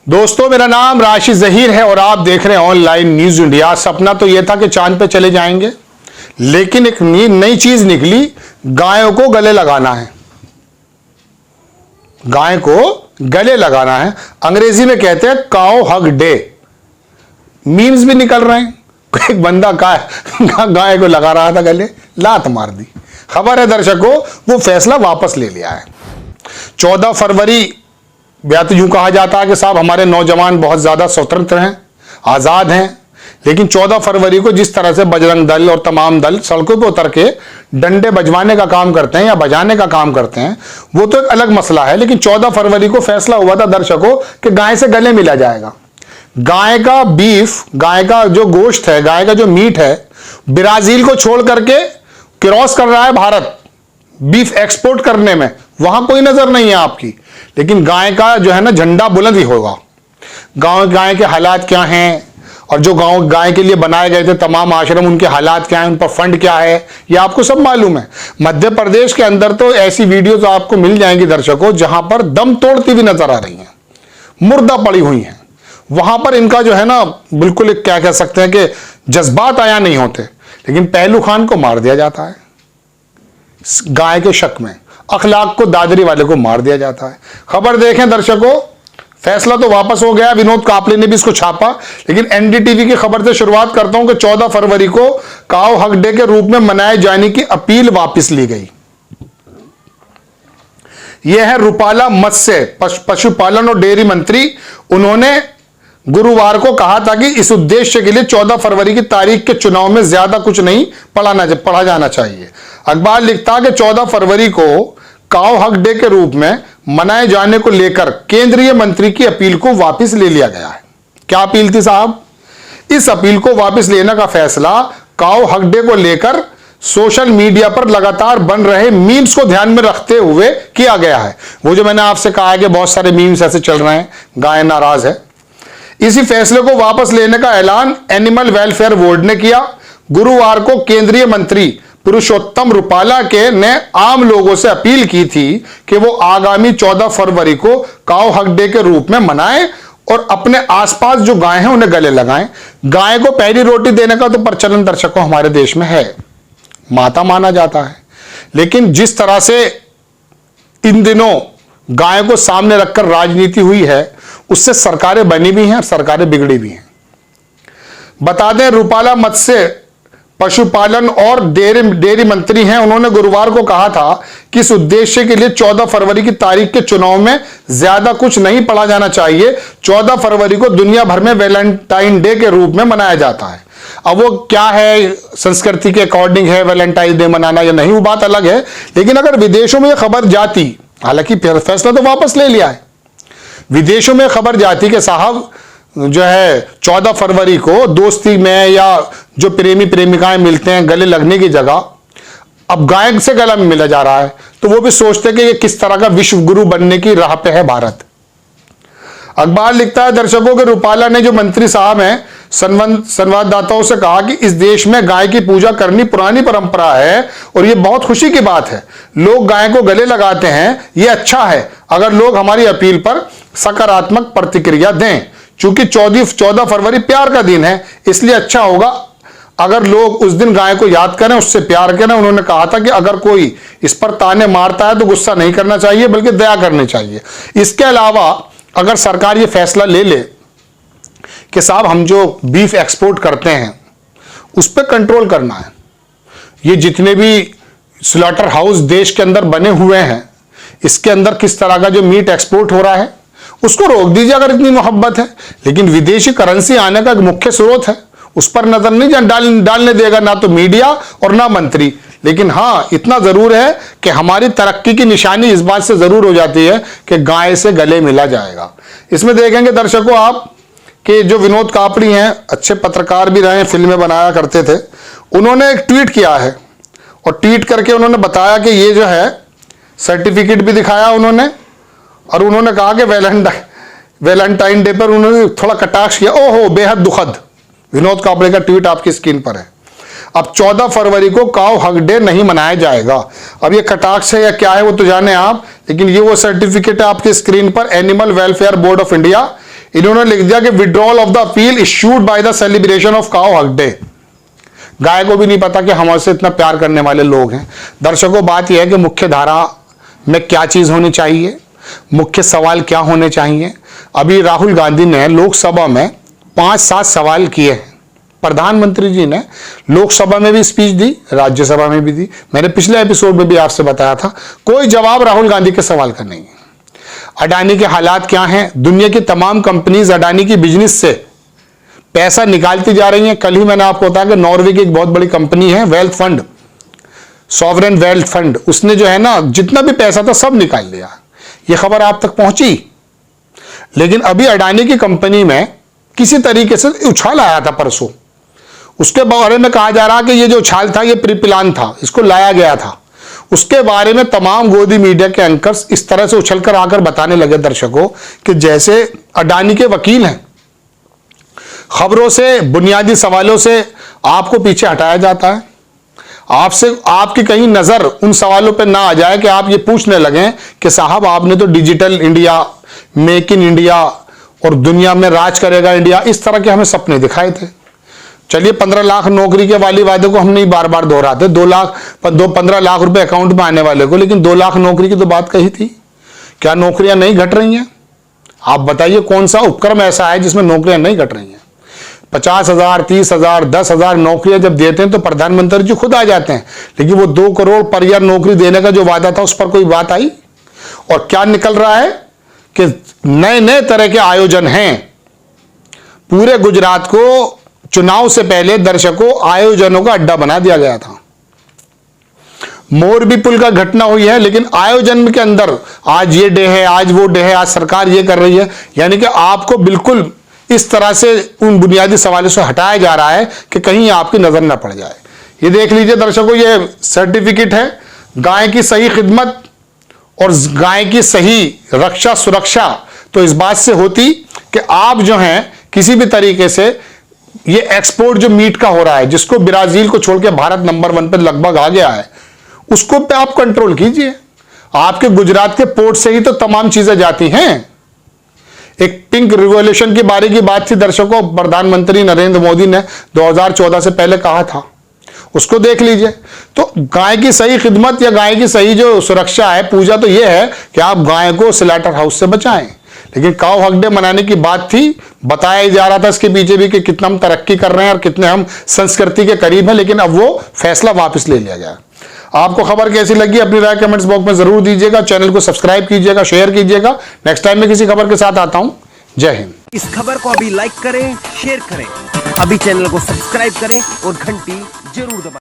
दोस्तों, मेरा नाम राशि जहीर है और आप देख रहे हैं ऑनलाइन न्यूज इंडिया। सपना तो यह था कि चांद पे चले जाएंगे, लेकिन एक नई चीज निकली, गायों को गले लगाना है। गाय को गले लगाना है, अंग्रेजी में कहते हैं काउ हग डे। मीम्स भी निकल रहे हैं। एक बंदा गाय को लगा रहा था गले, लात मार दी। खबर है दर्शकों, वो फैसला वापस ले लिया है। 14 फरवरी या तो यूं कहा जाता है कि साहब हमारे नौजवान बहुत ज्यादा स्वतंत्र हैं, आजाद हैं, लेकिन 14 फरवरी को जिस तरह से बजरंग दल और तमाम दल सड़कों पर उतर के डंडे बजवाने का काम करते हैं या बजाने का काम करते हैं, वो तो एक अलग मसला है। लेकिन 14 फरवरी को फैसला हुआ था दर्शकों कि गाय से गले मिला जाएगा। गाय का बीफ, गाय का जो गोश्त है, गाय का जो मीट है, ब्राजील को छोड़ करके क्रॉस कर रहा है भारत बीफ एक्सपोर्ट करने में। वहां कोई नजर नहीं है आपकी, लेकिन गाय का जो है ना झंडा बुलंद ही होगा। गाय के हालात क्या हैं, और जो गाय के लिए बनाए गए थे तमाम आश्रम, उनके हालात क्या हैं, उन पर फंड क्या है, ये आपको सब मालूम है। मध्य प्रदेश के अंदर तो ऐसी वीडियोस आपको मिल जाएंगी दर्शकों, जहां पर दम तोड़ती हुई नजर आ रही हैं, मुर्दा पड़ी हुई हैं। वहां पर इनका जो है ना बिल्कुल क्या कह सकते हैं कि जज्बात आया नहीं होते, लेकिन पहलू खान को मार दिया जाता है गाय के शक में। अखलाक को दादरी वाले को मार दिया जाता है। खबर देखें दर्शकों, फैसला तो वापस हो गया, विनोद कापले ने भी इसको छापा, लेकिन एनडीटीवी की खबर से शुरुआत करता हूं कि 14 फरवरी को काऊ हक डे के रूप में मनाए जाने की अपील वापस ली गई। यह है रूपाला मत्स्य पशुपालन और डेयरी मंत्री। उन्होंने गुरुवार को कहा था कि इस उद्देश्य के लिए 14 फरवरी की तारीख के चुनाव में ज्यादा कुछ नहीं पढ़ा जाना चाहिए। अखबार लिखता है कि 14 फरवरी को काऊ हक डे के रूप में मनाए जाने को लेकर केंद्रीय मंत्री की अपील को वापस ले लिया गया है। क्या अपील थी साहब? इस अपील को वापस लेने का फैसला काऊ हक डे को लेकर सोशल मीडिया पर लगातार बन रहे मीम्स को ध्यान में रखते हुए किया गया है। वो जो मैंने आपसे कहा है कि बहुत सारे मीम्स ऐसे चल रहे हैं, गाय नाराज है। इसी फैसले को वापस लेने का ऐलान एनिमल वेलफेयर बोर्ड ने किया। गुरुवार को केंद्रीय मंत्री पुरुषोत्तम रूपाला ने आम लोगों से अपील की थी कि वो आगामी 14 फरवरी को काऊ हक डे के रूप में मनाएं और अपने आसपास जो गाय हैं उन्हें गले लगाएं। गाय को पहली रोटी देने का तो प्रचलन दर्शकों हमारे देश में है, माता माना जाता है, लेकिन जिस तरह से इन दिनों गाय को सामने रखकर राजनीति हुई है, उससे सरकारें बनी भी हैं, सरकारें बिगड़ी भी हैं। बता दें, रूपाला मत्स्य पशुपालन और डेयरी मंत्री हैं। उन्होंने गुरुवार को कहा था कि इस उद्देश्य के लिए 14 फरवरी की तारीख के चुनाव में ज्यादा कुछ नहीं पढ़ा जाना चाहिए। 14 फरवरी को दुनिया भर में वैलेंटाइन डे के रूप में मनाया जाता है। अब वो क्या है, संस्कृति के अकॉर्डिंग है वैलेंटाइन डे मनाना या नहीं, वो बात अलग है। लेकिन अगर विदेशों में यह खबर जाती, हालांकि फैसला तो वापस ले लिया है, विदेशों में खबर जाती कि साहब जो है 14 फरवरी को दोस्ती में या जो प्रेमी प्रेमिकाएं मिलते हैं गले लगने की जगह अब गाय से गला में मिला जा रहा है, तो वो भी सोचते कि ये किस तरह का विश्व गुरु बनने की राह पे है भारत। अखबार लिखता है दर्शकों के रूपाला ने, जो मंत्री साहब हैं, संवाददाताओं से कहा कि इस देश में गाय की पूजा करनी पुरानी परंपरा है और यह बहुत खुशी की बात है। लोग गाय को गले लगाते हैं, यह अच्छा है अगर लोग हमारी अपील पर सकारात्मक प्रतिक्रिया दें। चूंकि 14 फरवरी प्यार का दिन है, इसलिए अच्छा होगा अगर लोग उस दिन गाय को याद करें, उससे प्यार करें। उन्होंने कहा था कि अगर कोई इस पर ताने मारता है तो गुस्सा नहीं करना चाहिए, बल्कि दया करनी चाहिए। इसके अलावा अगर सरकार ये फैसला ले ले कि साहब हम जो बीफ एक्सपोर्ट करते हैं उस पर कंट्रोल करना है, ये जितने भी स्लॉटर हाउस देश के अंदर बने हुए हैं, इसके अंदर किस तरह का जो मीट एक्सपोर्ट हो रहा है उसको रोक दीजिए अगर इतनी मोहब्बत है। लेकिन विदेशी करेंसी आने का एक मुख्य स्रोत है, उस पर नजर नहीं डालने देगा ना तो मीडिया और ना मंत्री। लेकिन हाँ, इतना जरूर है कि हमारी तरक्की की निशानी इस बात से जरूर हो जाती है कि गाय से गले मिला जाएगा। इसमें देखेंगे दर्शकों आप कि जो विनोद कापड़ी हैं, अच्छे पत्रकार भी रहे, फिल्में बनाया करते थे, उन्होंने एक ट्वीट किया है और ट्वीट करके उन्होंने बताया कि ये जो है सर्टिफिकेट भी दिखाया उन्होंने, और उन्होंने कहा कि वैलेंटाइन डे पर उन्होंने थोड़ा कटाक्ष किया। ओहो, बेहद दुखद। विनोद कापड़े का ट्वीट आपकी स्क्रीन पर है। अब 14 फरवरी को काऊ हक डे नहीं मनाया जाएगा। अब ये कटाक्ष है या क्या है वो तो जाने आप, लेकिन ये वो सर्टिफिकेट है आपकी स्क्रीन पर, animal welfare board of India. इन्होंने लिख दिया कि withdrawal of the appeal issued by the celebration of cow hug day. गाय को भी नहीं पता कि हमसे इतना प्यार करने वाले लोग हैं। दर्शकों, बात यह है कि मुख्य धारा में क्या चीज होनी चाहिए, मुख्य सवाल क्या होने चाहिए। अभी राहुल गांधी ने लोकसभा में 5-7 सवाल किए हैं। प्रधानमंत्री जी ने लोकसभा में भी स्पीच दी, राज्यसभा में भी दी। मैंने पिछले एपिसोड में भी आपसे बताया था, कोई जवाब राहुल गांधी के सवाल का नहीं है। अडानी के हालात क्या हैं? दुनिया की तमाम कंपनीज अडानी की बिजनेस से पैसा निकालती जा रही हैं। कल ही मैंने आपको बताया कि नॉर्वे की एक बहुत बड़ी कंपनी है wealth fund, sovereign wealth fund, उसने जो है ना जितना भी पैसा था सब निकाल लिया। यह खबर आप तक पहुंची। लेकिन अभी अडानी की कंपनी में किसी तरीके से उछाल आया था परसों, उसके बारे में कहा जा रहा कि ये जो उछाल था ये प्री प्लान था, इसको लाया गया था। उसके बारे में तमाम गोदी मीडिया के एंकर्स इस तरह से उछलकर आकर बताने लगे दर्शकों कि जैसे अडानी के वकील हैं, खबरों से, बुनियादी सवालों से आपको पीछे हटाया जाता है। आपसे आपकी कहीं नजर उन सवालों पर ना आ जाए कि आप ये पूछने लगें कि साहब आपने तो digital India, make in India और दुनिया में राज करेगा इंडिया, इस तरह के हमें सपने दिखाए थे। चलिए 15 लाख नौकरी के वाली वादे को हम नहीं बार बार दोहराते, 15 लाख रुपए अकाउंट में आने वाले को, लेकिन 2 लाख नौकरी की तो बात कही थी। क्या नौकरियां नहीं घट रही हैं? आप बताइए कौन सा उपक्रम ऐसा है जिसमें नौकरियां नहीं घट रही हैं? 50,000, 30,000, 10,000 नौकरियां जब देते हैं तो प्रधानमंत्री जी खुद आ जाते हैं, लेकिन वो 2 करोड़ पर ईयर नौकरी देने का जो वादा था उस पर कोई बात आई? और क्या निकल रहा है कि नए नए तरह के आयोजन हैं। पूरे गुजरात को चुनाव से पहले दर्शकों आयोजनों का अड्डा बना दिया गया था। मोरबी पुल का घटना हुई है, लेकिन आयोजन के अंदर आज ये डे है, आज वो डे है, आज सरकार ये कर रही है, यानी कि आपको बिल्कुल इस तरह से उन बुनियादी सवालों से हटाया जा रहा है कि कहीं आपकी नजर ना पड़ जाए। ये देख लीजिए दर्शकों, ये सर्टिफिकेट है गाय की सही खिदमत और गाय की सही रक्षा सुरक्षा तो इस बात से होती कि आप जो हैं किसी भी तरीके से ये एक्सपोर्ट जो मीट का हो रहा है, जिसको ब्राजील को छोड़ के भारत नंबर 1 पे लगभग आ गया है, उसको पे आप कंट्रोल कीजिए। आपके गुजरात के पोर्ट से ही तो तमाम चीजें जाती हैं। एक पिंक रिवॉल्यूशन की बारी की बात थी दर्शकों, प्रधानमंत्री नरेंद्र मोदी ने 2014 से पहले कहा था, उसको देख लीजिए। तो गाय की सही खिदमत या गाय की सही जो सुरक्षा है, पूजा तो यह है कि आप गाय को स्लॉटर हाउस से बचाएं। लेकिन काउ हक डे मनाने की बात थी, बताया जा रहा था इसके पीछे भी कि कितना हम तरक्की कर रहे हैं और कितने हम संस्कृति के करीब हैं, लेकिन अब वो फैसला वापस ले लिया गया। आपको खबर कैसी लगी अपनी राय कमेंट्स बॉक्स में जरूर दीजिएगा। चैनल को सब्सक्राइब कीजिएगा, शेयर कीजिएगा। नेक्स्ट टाइम मैं किसी खबर के साथ आता हूं। जय हिंद। इस खबर को अभी लाइक करें, शेयर करें, अभी चैनल को सब्सक्राइब करें और घंटी जरूर दबाएं।